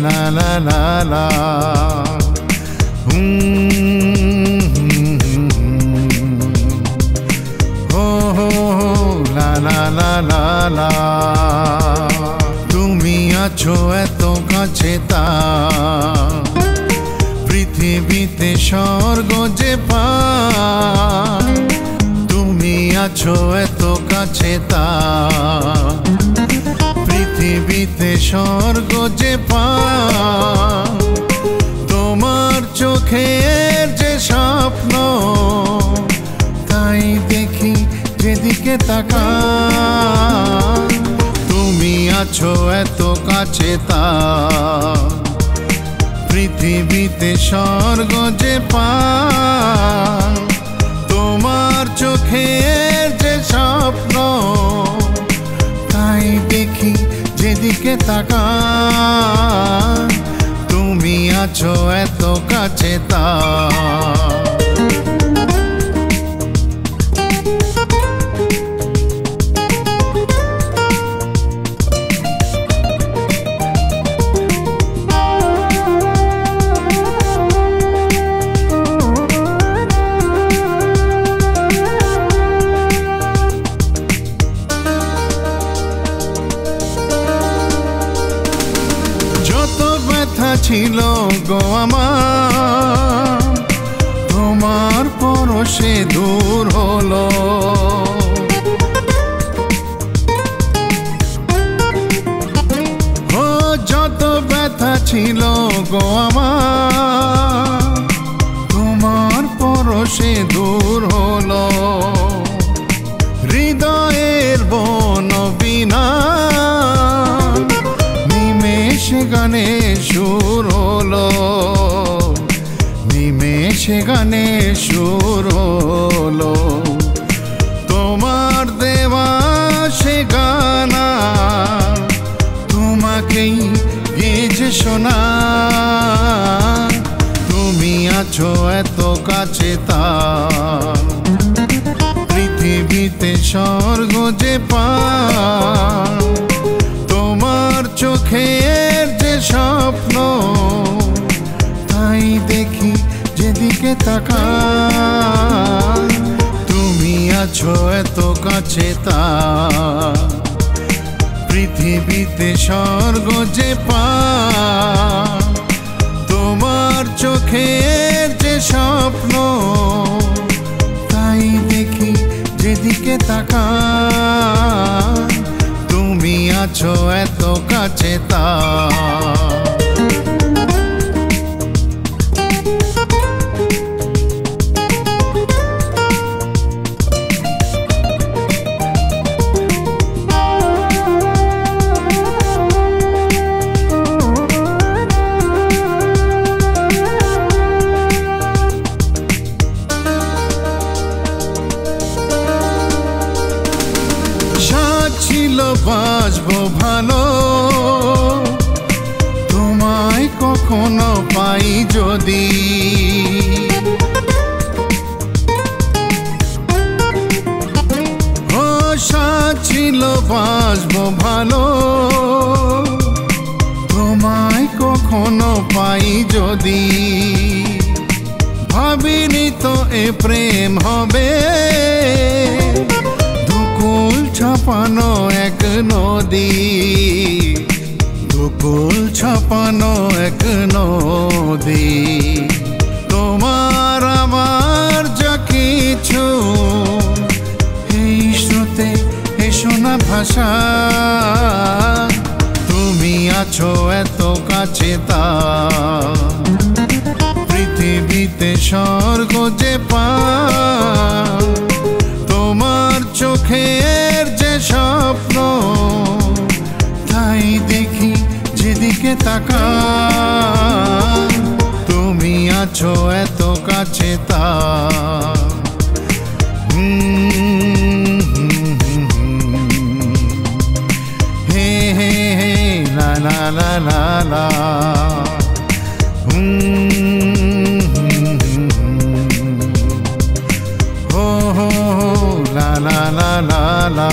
la la la la. Oh, la la la la la. তুমি আছো এত কাছে তা পৃথিবীতে স্বর্গ যে পা। তুমি আছো এত কাছে তা পৃথিবীতে স্বর্গ যে পা। তোমার চোখের যে স্বপ্ন তাই দেখি যেদিকে তাকাই। তুমি আছো এত কাছে তা পৃথিবীতে স্বর্গ যে পা। তোমার চোখের যে স্বপ্ন তাই দেখি যেদিকে তাকাই। তুমি আছো এত কাছে তা। ছিল গো আমার তোমার পরশে দূর হলো। ও যত ব্যথা ছিল গো আমার তোমার পরশে দূর হলো। হৃদয়ের বন বিনা নিমেষে গানে সুর হলো। নিমেষে গানে সুর হলো। তোমার দেওয়া সে গানা তোমাকেই গেয়েছে শোনা। তুমি আছো এত কাছে তা পৃথিবীতে স্বর্গ যে পা। তোমার চোখের যে স্বপ্ন তাই দেখি যেদিকে তাকাই। তুমি আছো এত কাছে তা পৃথিবীতে স্বর্গ যে পা। তোমার চোখের যে স্বপ্ন তাই দেখি যেদিকে তাকাই। তুমি আছো এত কাছে তা। ছিল বাসবো ভালো তোমায় কখনো পাই যদি। ও সাথ ছিল বাসবো ভালো তোমায় কখনো পাই যদি। ভাবিনি তো এ প্রেম হবে দুকুল ছাপানো এক নদী। দুকুল ছাপানো এক নদী। তোমার আমার যা কিছু এই স্রোতে এসো না ভাষা। তুমি আছো এত কাছে তা পৃথিবীতে স্বর্গ যে পা। তোমার চোখের যে স্বপ্ন তাই দেখি যেদিকে তাকাই। তুমি আছো এত কাছে তা। হে হে হে la la la la la. Oh, la la la la la.